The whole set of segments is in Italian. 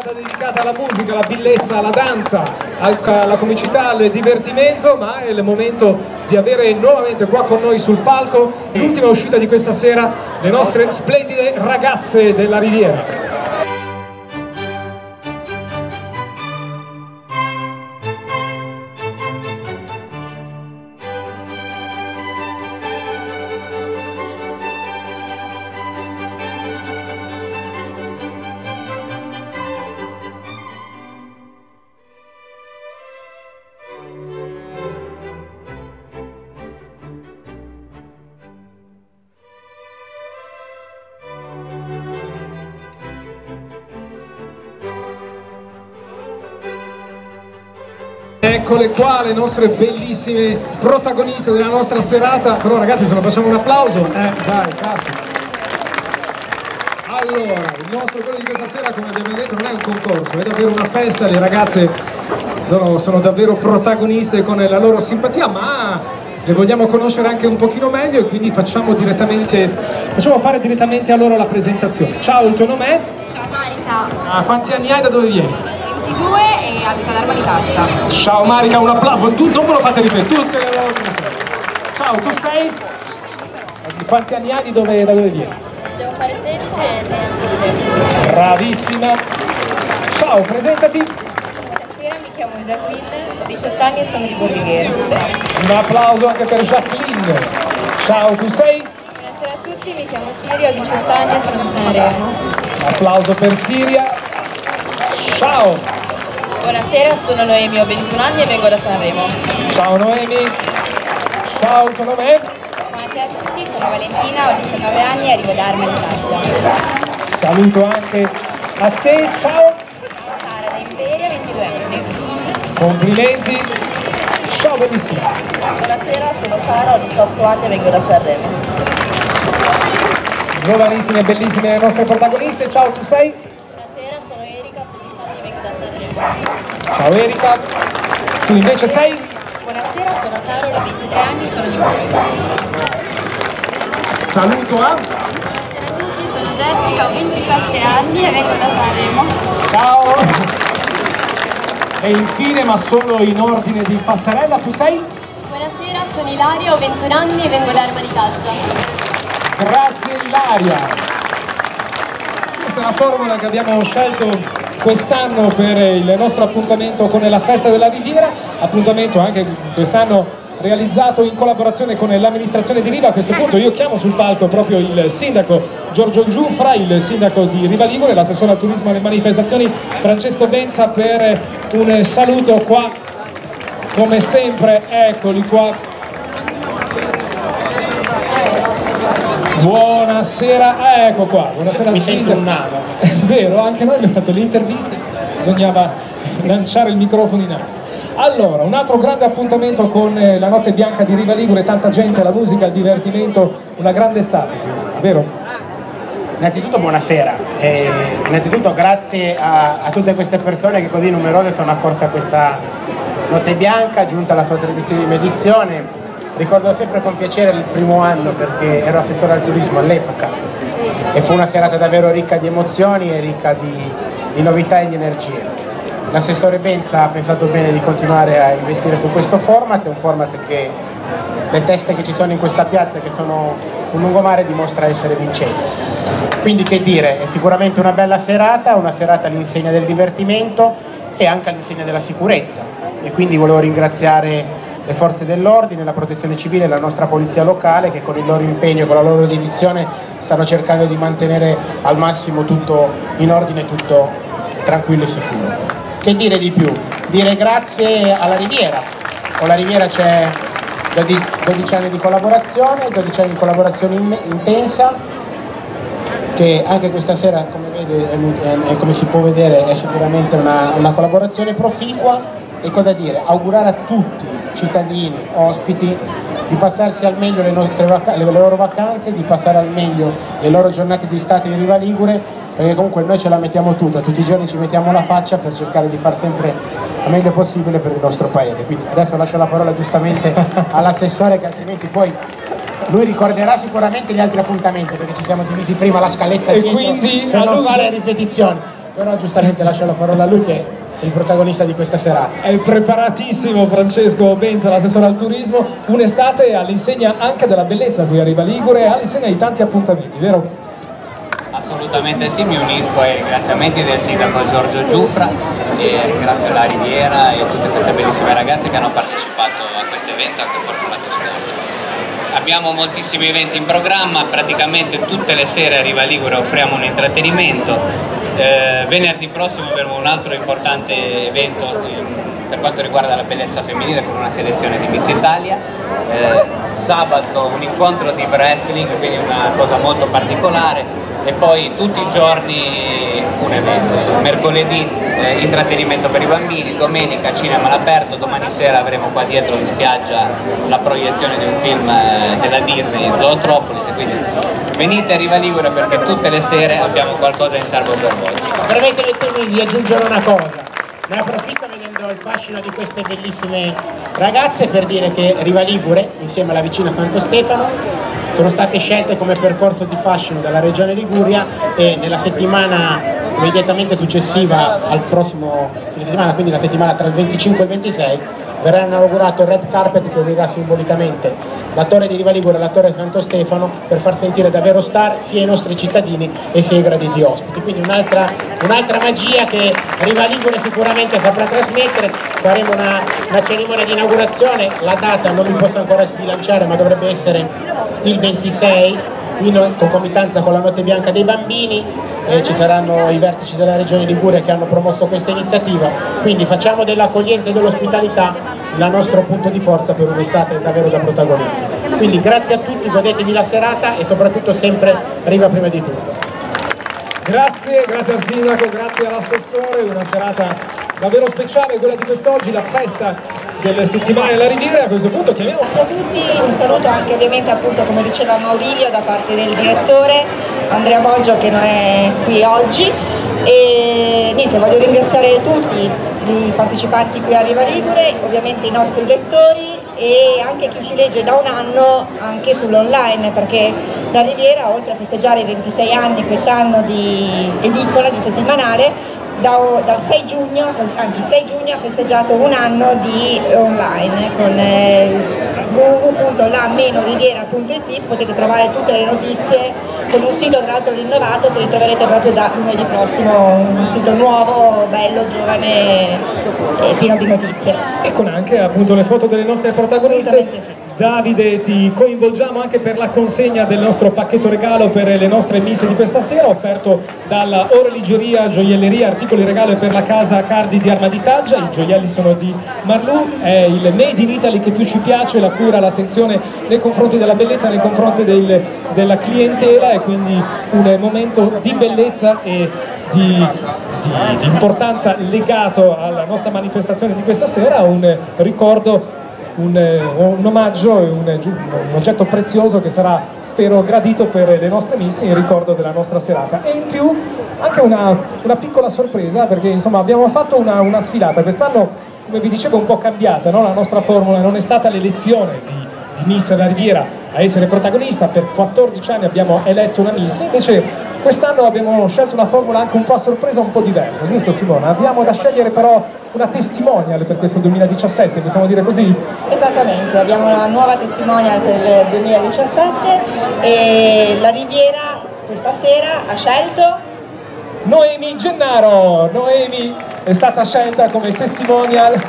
serata dedicata alla musica, alla bellezza, alla danza, alla comicità, al divertimento, ma è il momento di avere nuovamente qua con noi sul palco l'ultima uscita di questa sera, le nostre splendide ragazze della Riviera. Eccole qua le nostre bellissime protagoniste della nostra serata. Però ragazzi, se non facciamo un applauso, dai, caspita. Allora, il nostro quello di questa sera, come abbiamo detto, non è un concorso, è davvero una festa. Le ragazze sono davvero protagoniste con la loro simpatia, ma le vogliamo conoscere anche un pochino meglio, e quindi facciamo fare direttamente a loro la presentazione. Ciao, il tuo nome è? Ciao Marica. Quanti anni hai, da dove vieni? 22 e abito ad Armanicaggia. Ciao Marica, un applauso. Tu non me lo fate ripetere, tutte le volte. Ciao, tu sei? Quanti anni hai, da dove vieni? Devo fare 16 e 6 anni. Bravissima. Ciao, presentati. Buonasera, mi chiamo Jacqueline, ho 18 anni e sono di Bordighera. Un applauso anche per Jacqueline. Ciao, tu sei? Buonasera a tutti, mi chiamo Siria, ho 18 anni e sono di Sanremo. Un applauso per Siria. Ciao. Buonasera, sono Noemi, ho 21 anni e vengo da Sanremo. Ciao Noemi. Ciao, il tuo nome è? Buonasera a tutti, sono Valentina, ho 19 anni e arrivo da Armanicaggia. Saluto anche a te, ciao. Sara da Imperia, 22 anni. Complimenti. Ciao, bellissima. Buonasera, sono Sara, ho 18 anni e vengo da Sanremo. Giovanissime e bellissime le nostre protagoniste. Ciao, tu sei? Buonasera, sono Erika, ho 16 anni e vengo da Sanremo. Ciao Erika. Tu invece sei? Buonasera, sono Carola, ho 23 anni, sono di Bari. Saluto a... Buonasera a tutti, sono Jessica, ho 27 anni e vengo da Sanremo. Ciao. E infine, ma solo in ordine di passerella, tu sei? Buonasera, sono Ilaria, ho 21 anni e vengo da Armanicaggia. Grazie Ilaria. Questa è una formula che abbiamo scelto quest'anno per il nostro appuntamento con la Festa della Riviera, appuntamento anche quest'anno realizzato in collaborazione con l'amministrazione di Riva. A questo punto io chiamo sul palco proprio il sindaco Giorgio Giuffra, il sindaco di Riva Ligure, l'assessore al turismo e alle manifestazioni Francesco Benza, per un saluto qua, come sempre. Eccoli qua. Buonasera, ecco qua, buonasera al sindaco. È vero, anche noi abbiamo fatto le interviste, bisognava lanciare il microfono in alto. Allora, un altro grande appuntamento con la Notte Bianca di Riva Ligure, tanta gente, la musica, il divertimento, una grande estate, vero? Innanzitutto buonasera, e innanzitutto grazie a tutte queste persone che così numerose sono accorse a questa Notte Bianca, giunta alla sua 13ª edizione. Ricordo sempre con piacere il primo anno, perché ero assessore al turismo all'epoca e fu una serata davvero ricca di emozioni e ricca di novità e di energie. L'assessore Benza ha pensato bene di continuare a investire su questo format, è un format che le teste che ci sono in questa piazza, che sono sul lungomare, dimostra essere vincente. Quindi che dire, è sicuramente una bella serata, una serata all'insegna del divertimento e anche all'insegna della sicurezza, e quindi volevo ringraziare le forze dell'ordine, la protezione civile e la nostra polizia locale, che con il loro impegno e con la loro dedizione stanno cercando di mantenere al massimo tutto in ordine, tutto tranquillo e sicuro. Che dire di più? Dire grazie alla Riviera. Con la Riviera c'è 12 anni di collaborazione, 12 anni di collaborazione intensa, che anche questa sera, come vede, come si può vedere, è sicuramente una collaborazione proficua. E cosa dire? Augurare a tutti, cittadini, ospiti, di passarsi al meglio le loro vacanze, di passare al meglio le loro giornate di estate in Riva Ligure, perché comunque noi ce la mettiamo tutta, tutti i giorni ci mettiamo la faccia per cercare di far sempre il meglio possibile per il nostro paese. Quindi adesso lascio la parola giustamente all'assessore, che altrimenti poi lui ricorderà sicuramente gli altri appuntamenti, perché ci siamo divisi prima la scaletta dietro, quindi per non fare ripetizioni. però giustamente lascio la parola a lui che è il protagonista di questa serata. È preparatissimo Francesco Benza, l'assessore al turismo, un'estate all'insegna anche della bellezza qui a Riva Ligure, all'insegna di tanti appuntamenti, vero? Assolutamente sì, mi unisco ai ringraziamenti del sindaco Giorgio Giuffra e ringrazio la Riviera e tutte queste bellissime ragazze che hanno partecipato a questo evento, anche Fortunato Scordo. Abbiamo moltissimi eventi in programma, praticamente tutte le sere a Riva Ligure offriamo un intrattenimento. Venerdì prossimo avremo un altro importante evento per quanto riguarda la bellezza femminile con una selezione di Miss Italia. Sabato un incontro di wrestling, quindi una cosa molto particolare, e poi tutti i giorni un evento. Mercoledì intrattenimento per i bambini, domenica cinema all'aperto, domani sera avremo qua dietro in spiaggia la proiezione di un film della Disney, Zootropolis, quindi venite a Riva Ligure perché tutte le sere abbiamo qualcosa in serbo per voi. Permettetemi di aggiungere una cosa. Ne approfitto vedendo il fascino di queste bellissime ragazze per dire che Riva Ligure, insieme alla vicina Santo Stefano, sono state scelte come percorso di fascino dalla Regione Liguria e nella settimana immediatamente successiva al prossimo fine settimana, quindi la settimana tra il 25 e il 26, verrà inaugurato il red carpet che unirà simbolicamente la torre di Riva Ligure e la torre di Santo Stefano per far sentire davvero star sia i nostri cittadini e sia i graditi ospiti. Quindi un'altra magia che Riva Ligure sicuramente saprà trasmettere. Faremo una cerimonia di inaugurazione, la data non mi posso ancora sbilanciare ma dovrebbe essere il 26 in concomitanza con la Notte Bianca dei Bambini. Ci saranno i vertici della Regione Liguria che hanno promosso questa iniziativa, quindi facciamo dell'accoglienza e dell'ospitalità il nostro punto di forza per un'estate davvero da protagonisti. Quindi grazie a tutti, godetevi la serata e soprattutto sempre Riva prima di tutto. Grazie al sindaco, grazie all'assessore, una serata davvero speciale quella di quest'oggi, la festa delle settimane della Riviera. A questo punto chiamiamo. Grazie a tutti, un saluto anche ovviamente appunto come diceva Maurilio da parte del direttore Andrea Boggio che non è qui oggi, e niente, voglio ringraziare tutti i partecipanti qui a Riva Ligure, ovviamente i nostri lettori e anche chi ci legge da un anno anche sull'online, perché la Riviera oltre a festeggiare i 26 anni quest'anno di edicola, di settimanale, dal 6 giugno ha festeggiato un anno di online con www.la-riviera.it. potete trovare tutte le notizie con un sito tra l'altro rinnovato che ritroverete proprio da lunedì prossimo, un sito nuovo, bello, giovane e pieno di notizie. E con anche appunto le foto delle nostre protagoniste. Sì. Davide, ti coinvolgiamo anche per la consegna del nostro pacchetto regalo per le nostre miss di questa sera, offerto dalla Orologeria, Gioielleria, articoli regalo per la casa Cardi di Arma di Taggia. I gioielli sono di Marlù, è il Made in Italy che più ci piace, la cura, l'attenzione nei confronti della bellezza, nei confronti della clientela, e quindi un momento di bellezza e di importanza legato alla nostra manifestazione di questa sera, un ricordo, un omaggio e un oggetto prezioso che sarà, spero, gradito per le nostre miss in ricordo della nostra serata. E in più anche una piccola sorpresa, perché insomma abbiamo fatto una sfilata quest'anno, come vi dicevo, un po' cambiata, no? La nostra formula non è stata l'elezione di Miss della Riviera a essere protagonista. Per 14 anni abbiamo eletto una Miss, invece quest'anno abbiamo scelto una formula anche un po' a sorpresa, un po' diversa, giusto Simona? Abbiamo da scegliere però una testimonial per questo 2017, possiamo dire così? Esattamente, abbiamo una nuova testimonial per il 2017 e la Riviera questa sera ha scelto Noemi Gennaro. Noemi è stata scelta come testimonial.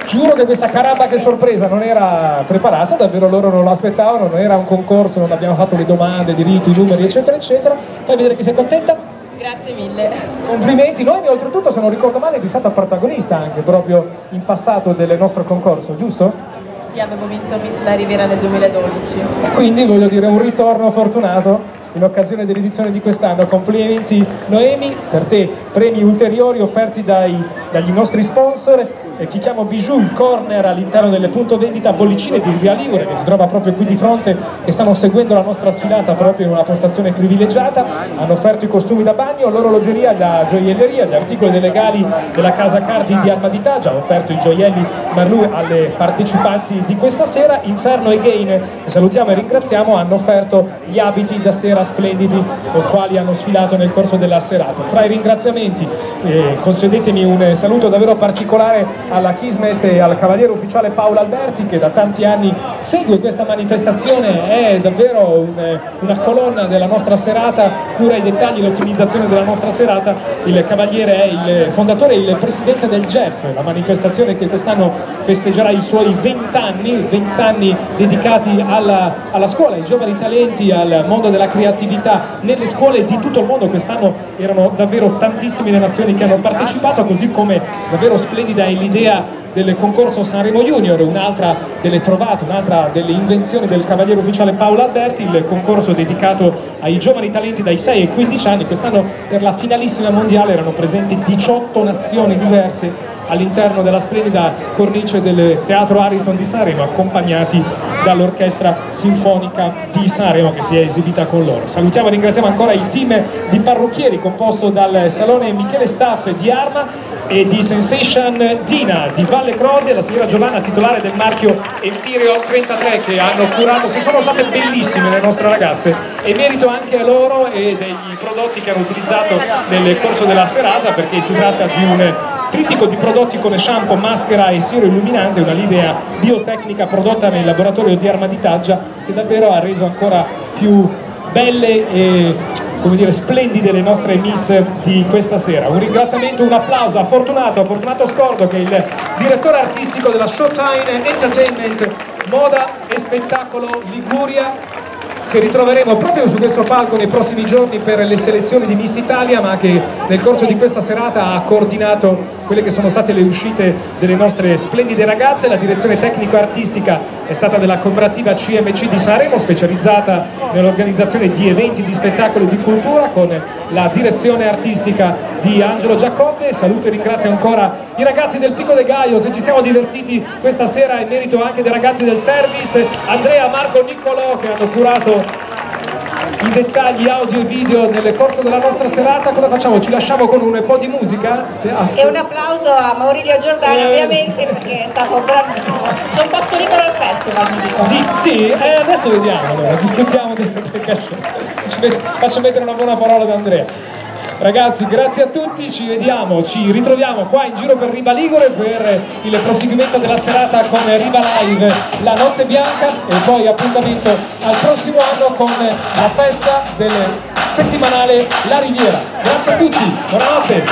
Giuro che questa caramba che sorpresa non era preparata, davvero loro non l'aspettavano, non era un concorso, non abbiamo fatto le domande, di rito, i numeri eccetera eccetera. Fai vedere che sei contenta? Grazie mille. Complimenti. Noemi oltretutto, se non ricordo male, è stata protagonista anche proprio in passato del nostro concorso, giusto? Sì, avevo vinto Miss La Riviera nel 2012. E quindi voglio dire un ritorno fortunato in occasione dell'edizione di quest'anno. Complimenti Noemi, per te premi ulteriori offerti dagli nostri sponsor. Chichiamo Bijou, il corner all'interno del punto vendita Bollicine di Riva Ligure, che si trova proprio qui di fronte, che stanno seguendo la nostra sfilata proprio in una postazione privilegiata. Hanno offerto i costumi da bagno, l'orologeria, la gioielleria, gli articoli dei legali della casa Cardi di Arma di Taggia. Ha offerto i gioielli Marlù alle partecipanti di questa sera. Inferno e Gain, che salutiamo e ringraziamo, hanno offerto gli abiti da sera splendidi con quali hanno sfilato nel corso della serata. Fra i ringraziamenti concedetemi un saluto davvero particolare alla Kismet e al cavaliere ufficiale Paolo Alberti, che da tanti anni segue questa manifestazione, è davvero una colonna della nostra serata, cura i dettagli, l'ottimizzazione della nostra serata. Il cavaliere è il fondatore e il presidente del GEF, la manifestazione che quest'anno festeggerà i suoi 20 anni dedicati alla scuola, ai giovani talenti, al mondo della creatività nelle scuole di tutto il mondo. Quest'anno erano davvero tantissime le nazioni che hanno partecipato, così come davvero splendida è l'idea del concorso Sanremo Junior, un'altra delle trovate, un'altra delle invenzioni del cavaliere ufficiale Paolo Alberti, il concorso dedicato ai giovani talenti dai 6 ai 15 anni. Quest'anno per la finalissima mondiale erano presenti 18 nazioni diverse all'interno della splendida cornice del Teatro Harrison di Sanremo, accompagnati dall'Orchestra Sinfonica di Sanremo che si è esibita con loro. Salutiamo e ringraziamo ancora il team di parrucchieri composto dal Salone Michele Staff di Arma e di Sensation Dina di Valle Crosi e la signora Giovanna, titolare del marchio Empireo 33, che hanno curato, si sono state bellissime le nostre ragazze, e merito anche a loro e degli prodotti che hanno utilizzato nel corso della serata, perché si tratta di un trittico di prodotti come shampoo, maschera e siero illuminante, una linea biotecnica prodotta nel laboratorio di Arma di Taggia, che davvero ha reso ancora più belle e, come dire, splendide le nostre miss di questa sera. Un ringraziamento, un applauso a Fortunato Scordo, che è il direttore artistico della Showtime Entertainment Moda e Spettacolo Liguria, che ritroveremo proprio su questo palco nei prossimi giorni per le selezioni di Miss Italia, ma che nel corso di questa serata ha coordinato quelle che sono state le uscite delle nostre splendide ragazze. La direzione tecnico-artistica è stata della cooperativa CMC di Sanremo, specializzata nell'organizzazione di eventi di spettacolo e di cultura, con la direzione artistica di Angelo Giacobbe. Saluto e ringrazio ancora i ragazzi del Pico de Gaio. Se ci siamo divertiti questa sera è merito anche dei ragazzi del service, Andrea, Marco, Niccolò, che hanno curato i dettagli audio e video nel corso della nostra serata. Cosa facciamo? Ci lasciamo con un po' di musica? E un applauso a Maurilio Giordano, ovviamente, perché è stato bravissimo. C'è un posto libero al festival, mi dicono. Sì, adesso vediamo, allora, discutiamo faccio mettere una buona parola da Andrea. Ragazzi, grazie a tutti, ci vediamo, ci ritroviamo qua in giro per Riva Ligure per il proseguimento della serata con Riva Live, la Notte Bianca, e poi appuntamento al prossimo anno con la festa del settimanale La Riviera. Grazie a tutti, buonanotte!